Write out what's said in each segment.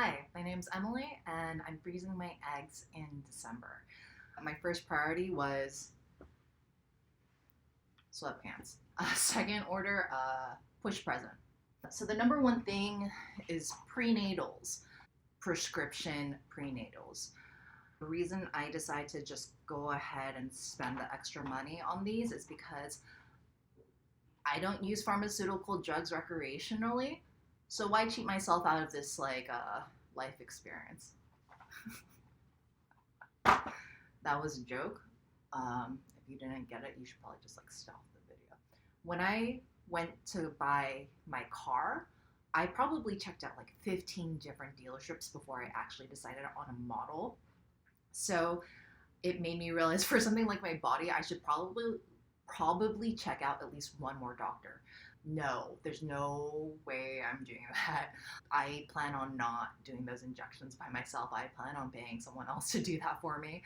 Hi, my name's Emily, and I'm freezing my eggs in December. My first priority was sweatpants. Second order, push present. So the number one thing is prenatals, prescription prenatals. The reason I decided to just go ahead and spend the extra money on these is because I don't use pharmaceutical drugs recreationally. So why cheat myself out of this life experience? That was a joke. If you didn't get it, you should probably just stop the video. When I went to buy my car, I probably checked out like 15 different dealerships before I actually decided on a model. So it made me realize for something like my body, I should probably check out at least one more doctor. No, there's no way I'm doing that. I plan on not doing those injections by myself. I plan on paying someone else to do that for me.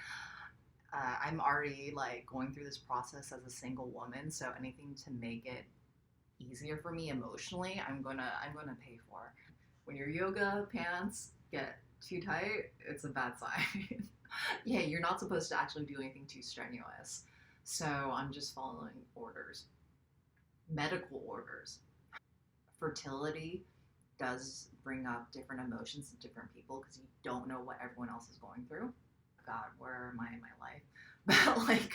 I'm already going through this process as a single woman, so anything to make it easier for me emotionally, I'm gonna pay for. When your yoga pants get too tight, it's a bad sign. Yeah, you're not supposed to actually do anything too strenuous. So I'm just following orders, medical orders. Fertility does bring up different emotions in different people because you don't know what everyone else is going through. God, where am I in my life?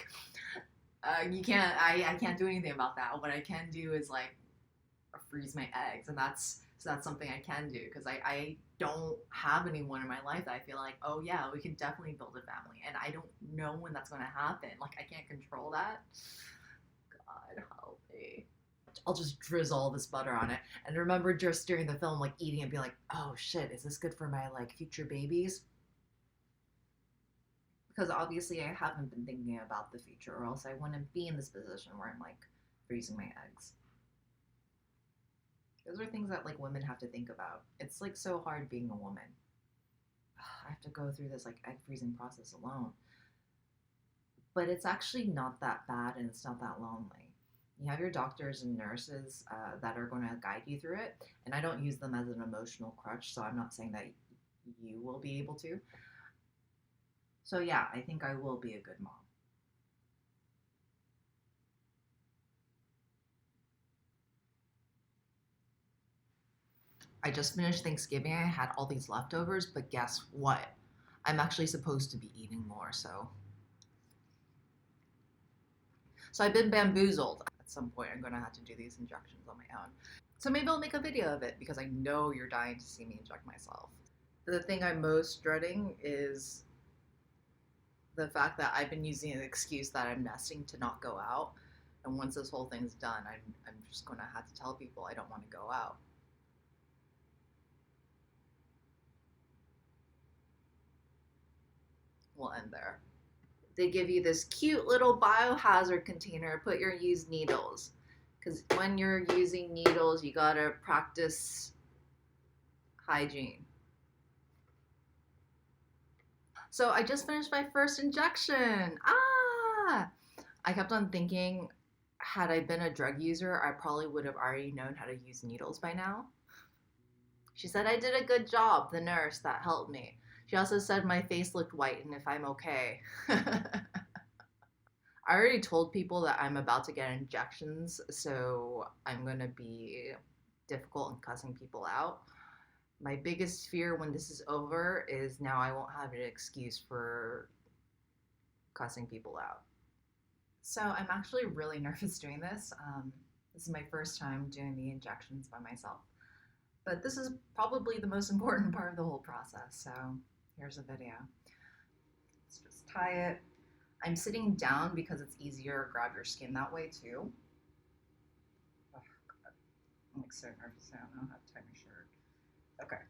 But you can't. I can't do anything about that. What I can do is freeze my eggs, and that's something I can do because I don't have anyone in my life that I feel like, oh yeah, we can definitely build a family, and I don't know when that's going to happen. I can't control that. God help me. I'll just drizzle all this butter on it. And remember just during the film, eating and being like, oh shit, is this good for my future babies? Because obviously I haven't been thinking about the future, or else I wouldn't be in this position where I'm freezing my eggs. Those are things that women have to think about. It's so hard being a woman. I have to go through this egg freezing process alone. But it's actually not that bad and it's not that lonely. You have your doctors and nurses that are going to guide you through it. And I don't use them as an emotional crutch, so I'm not saying that you will be able to. So yeah, I think I will be a good mom. I just finished Thanksgiving. I had all these leftovers, but guess what? I'm actually supposed to be eating more, so I've been bamboozled. At some point, I'm gonna have to do these injections on my own. So maybe I'll make a video of it because I know you're dying to see me inject myself. The thing I'm most dreading is the fact that I've been using an excuse that I'm nesting to not go out. And once this whole thing's done, I'm just gonna have to tell people I don't want to go out. We'll end there. They give you this cute little biohazard container, put your used needles. Because when you're using needles, you gotta practice hygiene. So I just finished my first injection. Ah! I kept on thinking, had I been a drug user, I probably would have already known how to use needles by now. She said I did a good job, the nurse that helped me. She also said my face looked white and if I'm okay. I already told people that I'm about to get injections, so I'm gonna be difficult in cussing people out. My biggest fear when this is over is now I won't have an excuse for cussing people out. So I'm actually really nervous doing this. This is my first time doing the injections by myself. But this is probably the most important part of the whole process, so here's a video. Let's just tie it. I'm sitting down because it's easier to grab your skin that way too. Oh god, I'm so nervous. I don't know how to tie my shirt. Okay.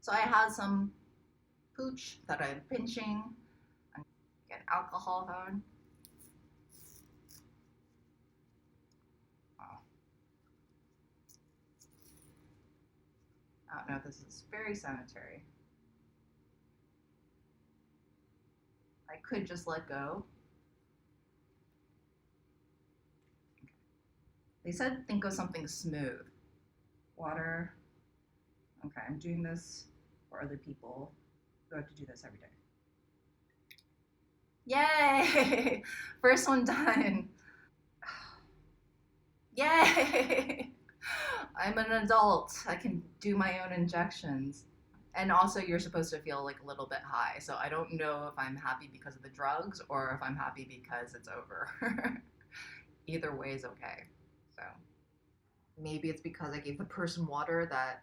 So I had some pooch that I'm pinching. I'm get alcohol going. Oh. I don't know if this is very sanitary. I could just let go. They said think of something smooth. Water. Okay, I'm doing this for other people who have to do this every day. Yay! First one done. Yay! I'm an adult. I can do my own injections. And also, you're supposed to feel like a little bit high. So I don't know if I'm happy because of the drugs or if I'm happy because it's over. Either way is okay. So maybe it's because I gave the person water that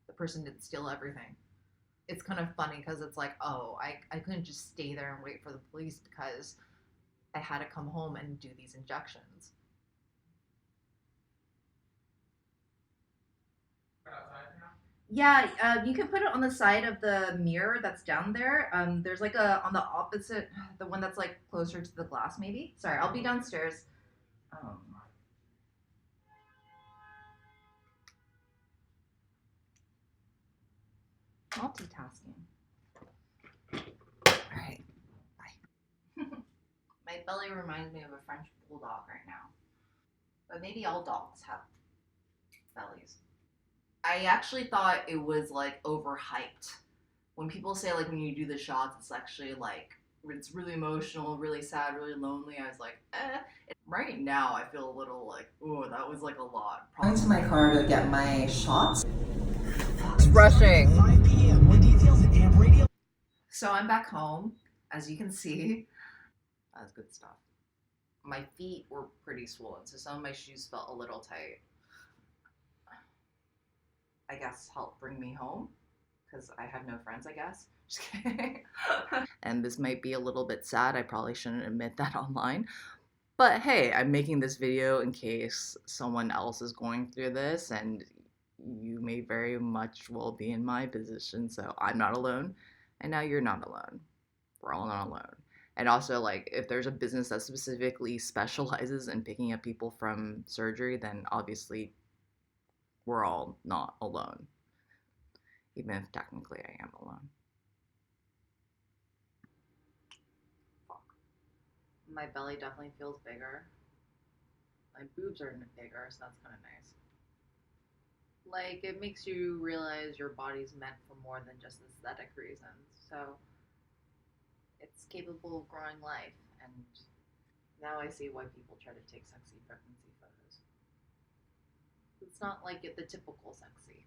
the person didn't steal everything. It's kind of funny because it's like, oh, I couldn't just stay there and wait for the police because I had to come home and do these injections. Yeah, you can put it on the side of the mirror that's down there. There's like a on the opposite, the one that's like closer to the glass, maybe. Sorry, I'll be downstairs. Um, Multitasking. All right, bye. My belly reminds me of a French bulldog right now, but maybe all dogs have bellies. I actually thought it was like overhyped. When people say like when you do the shots, it's actually like it's really emotional, really sad, really lonely. I was like, eh. Right now, I feel a little like, oh, that was like a lot. Going to my car to get my shots. It's rushing. 5 p.m. More details at Amp Radio. So I'm back home, as you can see. That's good stuff. My feet were pretty swollen, so some of my shoes felt a little tight. I guess helped bring me home because I have no friends, I guess. Just kidding. And this might be a little bit sad. I probably shouldn't admit that online. But hey, I'm making this video in case someone else is going through this, and you may very much well be in my position, so I'm not alone. And now you're not alone. We're all not alone. And also, like, if there's a business that specifically specializes in picking up people from surgery, then obviously we're all not alone. Even if technically I am alone. Fuck. My belly definitely feels bigger. My boobs are bigger, so that's kind of nice. Like, it makes you realize your body's meant for more than just aesthetic reasons. So, it's capable of growing life, and now I see why people try to take sexy pregnancy photos. It's not like the typical sexy.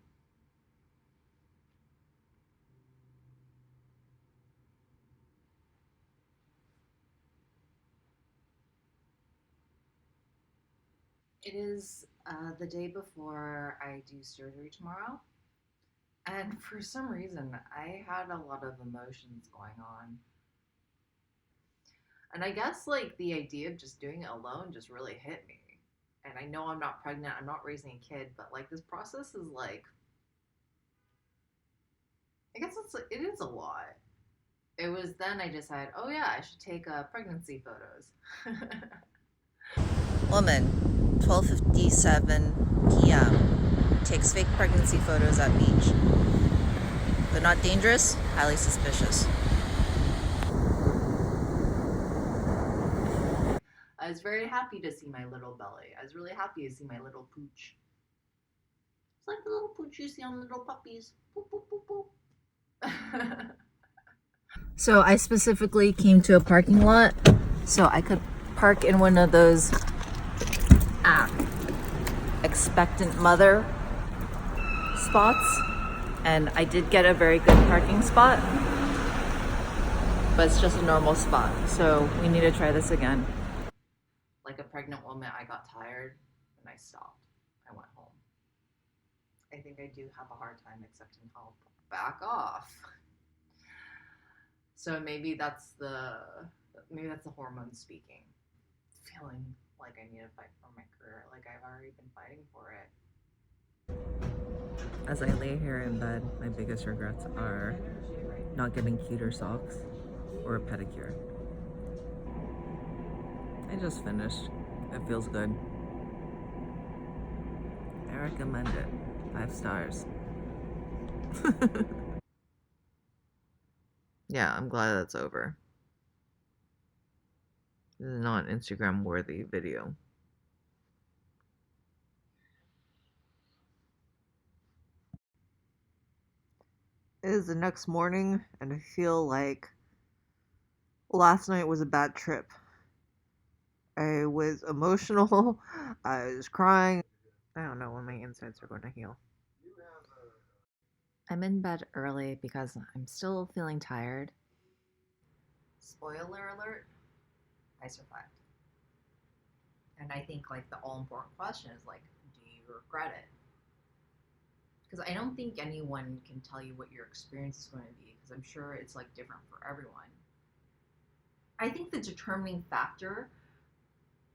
It is the day before I do surgery tomorrow. And for some reason, I had a lot of emotions going on. And I guess like the idea of just doing it alone just really hit me. And I know I'm not pregnant, I'm not raising a kid, but like this process is like, I guess it is a lot. It was then I decided, oh yeah, I should take pregnancy photos. Woman, 12:57 p.m. takes fake pregnancy photos at beach. They're not dangerous, highly suspicious. I was very happy to see my little belly. I was really happy to see my little pooch. It's like the little pooch you see on little puppies. Boop, boop, boop, boop. So I specifically came to a parking lot so I could park in one of those expectant mother spots. And I did get a very good parking spot, but it's just a normal spot. So we need to try this again. Like a pregnant woman, I got tired and I stopped. I went home. I think I do have a hard time accepting help. Back off. So maybe that's the hormones speaking. Feeling like I need to fight for my career, like I've already been fighting for it. As I lay here in bed, my biggest regrets are not getting cuter socks or a pedicure. I just finished. It feels good. I recommend it. 5 stars. Yeah, I'm glad that's over. This is not an Instagram worthy video. It is the next morning, and I feel like last night was a bad trip. I was emotional, I was crying. I don't know when my insides are going to heal. I'm in bed early because I'm still feeling tired. Spoiler alert, I survived. And I think like the all important question is like, do you regret it? Because I don't think anyone can tell you what your experience is going to be because I'm sure it's like different for everyone. I think the determining factor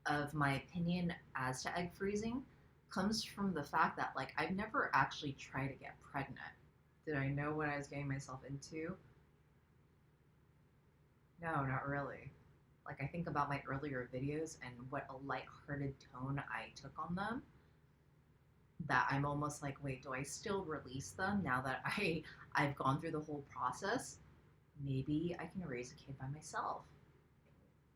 of my opinion as to egg freezing comes from the fact that like I've never actually tried to get pregnant. Did I know what I was getting myself into? No, not really. Like I think about my earlier videos and what a lighthearted tone I took on them, that I'm almost like, wait, do I still release them now that I've gone through the whole process? Maybe I can raise a kid by myself.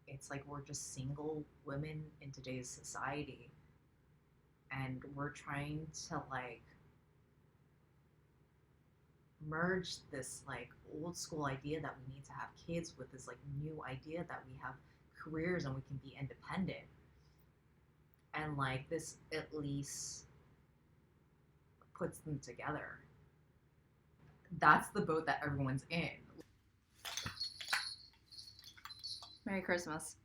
It's like we're just single women in today's society, and we're trying to like merge this like old school idea that we need to have kids with this like new idea that we have careers and we can be independent, and like this at least puts them together. That's the boat that everyone's in. Merry Christmas.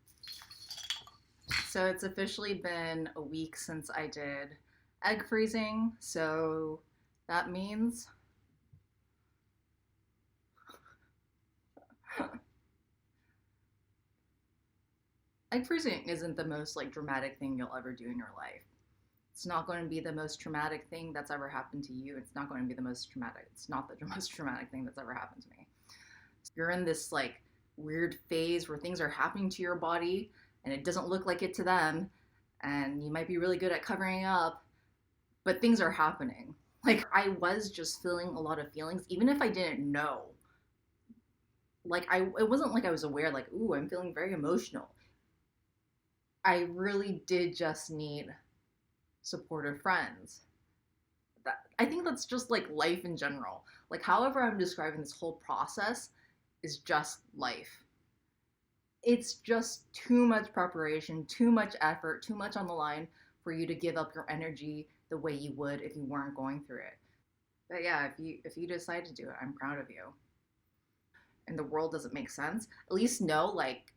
So it's officially been a week since I did egg freezing. So that means egg freezing isn't the most like dramatic thing you'll ever do in your life. It's not going to be the most traumatic thing that's ever happened to you. It's not going to be the most traumatic. It's not the most traumatic thing that's ever happened to me. You're in this like weird phase where things are happening to your body and it doesn't look like it to them, and you might be really good at covering up, but things are happening. Like I was just feeling a lot of feelings even if I didn't know. Like it wasn't like I was aware like, ooh, I'm feeling very emotional. I really did just need supportive friends. I think that's just like life in general. Like however I'm describing this whole process is just life. It's just too much preparation, too much effort, too much on the line for you to give up your energy the way you would if you weren't going through it. But yeah, if you decide to do it, I'm proud of you. And the world doesn't make sense, at least know like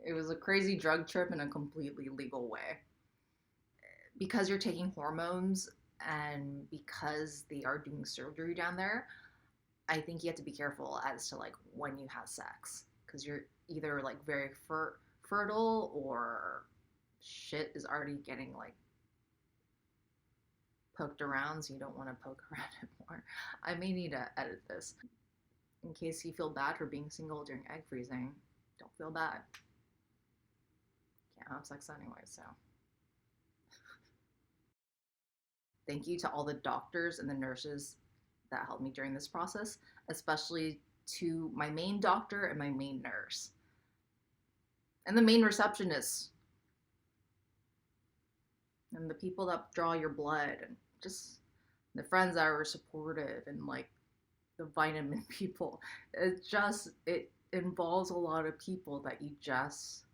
it was a crazy drug trip in a completely legal way. Because you're taking hormones and because they are doing surgery down there, I think you have to be careful as to like when you have sex because you're either like very fertile or shit is already getting like poked around, so you don't want to poke around it more. I may need to edit this in case you feel bad for being single during egg freezing. Don't feel bad. Can't have sex anyway, so. Thank you to all the doctors and the nurses that helped me during this process, especially to my main doctor and my main nurse and the main receptionist and the people that draw your blood and just the friends that were supportive and like the vitamin people. It involves a lot of people that you just